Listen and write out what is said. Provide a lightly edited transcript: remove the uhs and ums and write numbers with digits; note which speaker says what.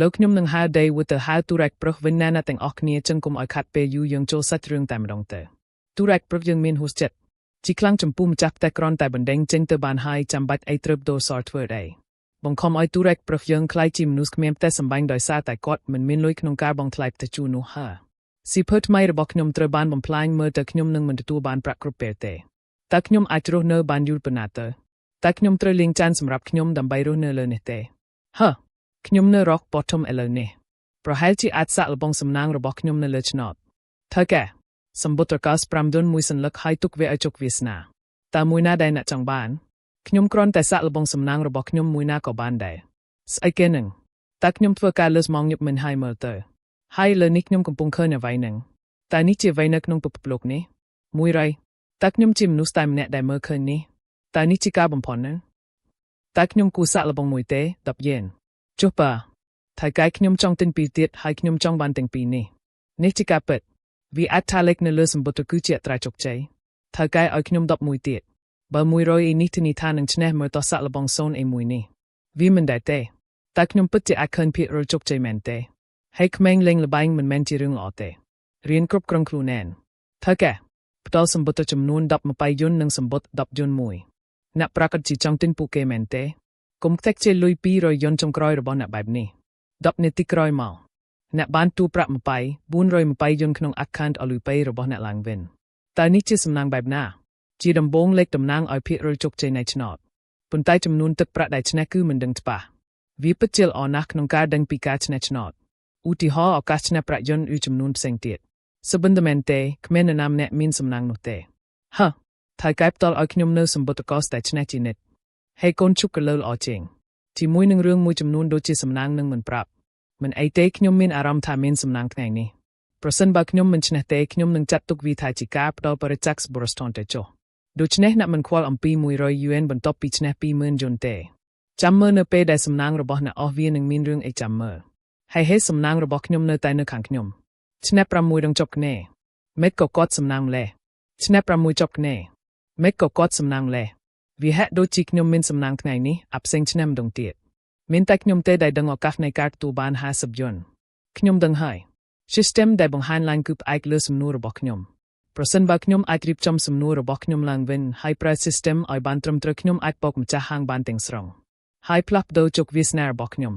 Speaker 1: លោកខ្ញុំនឹងហៅ day with the how to rack ព្រោះវិញណាស់ទាំងអស់គ្នាចឹងកុំឲ្យខាត់ពេលយូរយើងចូលសាច់រឿងតែម្ដងទៅទូរ៉ាក់ព្រឹកយើងមានហួសចិត្តជីខ្លាំងចំពោះម្ចាស់ផ្ទះក្រនតែបណ្ដេញចេញទៅបានហើយចាំបាច់អីត្រូវដូរសល់ធ្វើអីបង្ខំឲ្យទូរ៉ាក់ព្រឹកយើងខ្លាយជាមនុស្សគ្មានផ្ទះសម្បែងដោយសារតែគាត់មិនមានលុយក្នុងការបង់ថ្លៃផ្ទះជួលនោះហើស៊ីភើថ្មីរបស់ខ្ញុំត្រូវបានបំផ្លាញមើលទៅខ្ញុំនឹងមិនទទួលបានប្រាក់គ្រប់ពេលទេតើខ្ញុំអាចរស់នៅបានយូរប៉ុណ្ណាទៅតើខ្ញុំត្រូវលាងចានសម្រាប់ខ្ញុំដើម្បីរស់នៅលើនេះទេខ្ញុំនៅ rock bottom ឥឡូវនេះប្រហែលជាអាចសាក់លបងសំណាងរបស់ខ្ញុំនៅលើឆ្នោតថើកែសម្បត្តិកោស5ដុនមួយសន្លឹកឲ្យទុកវាឲ្យជោគវាសនាតើមួយណាដែលអ្នកចង់បានខ្ញុំគ្រាន់តែសាក់លបងសំណាងរបស់ខ្ញុំមួយណាក៏បានដែរស្អីគេនឹងតើខ្ញុំធ្វើការលើស្មងញឹកមិនហើយមើលទៅហើយលើនេះខ្ញុំកំពុងឃើញអ្វីនឹងតើនេះជាអ្វីនៅក្នុងពិភពលោកនេះមួយរៃតើខ្ញុំជាមនុស្សតែម្នាក់ដែលមើលឃើញនេះតើនេះជាការបំផន់ណាតើខ្ញុំគួរសាក់លបងមួយទេ10យេនចុះបើថៃកាយខ្ញុំចង់ទិញពីរទៀតហើយខ្ញុំចង់បានទាំងពីរនេះជាការពិតវាអាចថាលេខនៅលើសម្បត្តិគឺជាអត្រាជោគជ័យថៃកាយឲ្យខ្ញុំ11ទៀតបើ100នេះធានាថានឹងឈ្នះមើលតោះសាក់លបង0មួយនេះវាមិនដែរទេតែខ្ញុំពិតជាអាចឃើញភាគរយជោគជ័យមែនទេហើយក្មេងលេងល្បែងមិនមែនជារឿងល្អទេរៀនគ្រប់គ្រងខ្លួនណែនថៃកាយផ្ដល់សម្បត្តិចំនួន10យន្តនិងសម្បត្តិ10យន្តមួយអ្នកប្រាកដជាចង់ទិញពួកគេមែនទេកុំខ្ទេចជាលុយ200យន្តចុងក្រោយរបស់អ្នកបែបនេះ10នាទីក្រោយមកអ្នកបានទូប្រាក់420យន្តក្នុង account Alipay របស់អ្នកឡើងវិញតើនេះជាសំណាងបែបណាជាដំបូងលេខតំណាងឲ្យភាគរយជោគជ័យនៃឆ្នោតប៉ុន្តែចំនួនទឹកប្រាក់ដែលឈ្នះគឺមិនដឹងច្បាស់វាពិតជាល្អណាស់ក្នុងការដឹងពីការឈ្នះឆ្នោតឧទាហរណ៍ឱកាសឈ្នះប្រាក់យន្តឬចំនួនផ្សេងទៀតសុបិនតែមែនទេគ្មាននរណាម្នាក់មានសំណាងនោះទេថៃកែផ្ដល់ឲ្យខ្ញុំនៅសម្បត្តិកោសតែឈ្នះជានិច្ចហើយកូនជុកកលើល្អជាងជាមួយនឹងរឿងមួយចំនួនដូចជាសំណាងនឹងមិនប្រាប់មិនអីទេខ្ញុំមានអារម្មណ៍ថាមានសំណាងថ្ងៃនេះប្រសិនបើខ្ញុំមិនឈ្នះទេខ្ញុំនឹងចាត់ទុកវាថាជាការផ្ដល់បរិច្ចាគបរិស្ថនទៅចុះដូច្នេះអ្នកមិនខ្វល់អំពី100យួនបន្ទាប់ពីឈ្នះ20000យន្តទេចាំមើលនៅពេលដែលសំណាងរបស់អ្នកអស់វានឹងមានរឿងអីចាំមើលហើយសំណាងរបស់ខ្ញុំនៅតែនៅខាងខ្ញុំឈ្នះ6ដងចប់គ្នាមិនក៏គាត់សំណាងម្លេះឈ្នះ6ចប់គ្នាមិនក៏គាត់សំណាងម្លេះវាហាក់ដូចជាខ្ញុំមានសំណាងថ្ងៃនេះអាផ្សេងឈ្នះម្ដងទៀតមានតែខ្ញុំទេដែលដឹងឱកាសនៃការទទួលបាន50យន្តខ្ញុំដឹងហើយ system ដែលបង្ហាញឡើងគឺផ្អែកលើសំណួររបស់ខ្ញុំប្រសិនបើខ្ញុំអាចរៀបចំសំណួររបស់ខ្ញុំឡើងវិញហើយប្រើ system ឲ្យបានត្រឹមត្រូវខ្ញុំអាចបោកម្ចាស់ហាងបានទាំងស្រុងហើយផ្លាស់ប្ដូរជោគវាសនារបស់ខ្ញុំ